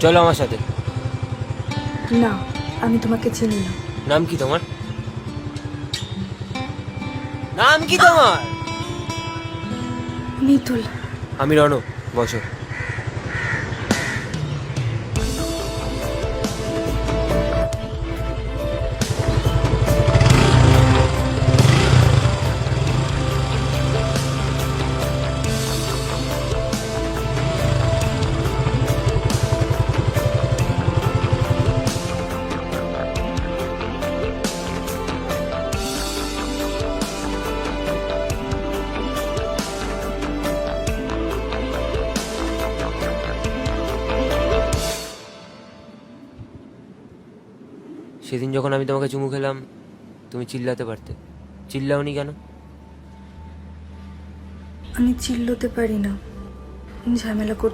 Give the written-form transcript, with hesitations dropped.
চলো আমার সাথে। না, আমি তোমাকে চিনি না। নাম কি তোমার? নাম কি তোমার? মিতুল। আমি রণ। বসো। সেদিন যখন আমি তোমাকে চুমু খেলাম তুমি চিল্লাতে পারতে, চিল্লাওনি কেন? আমি চিল্লোতে পারি না, ঝামেলা করতে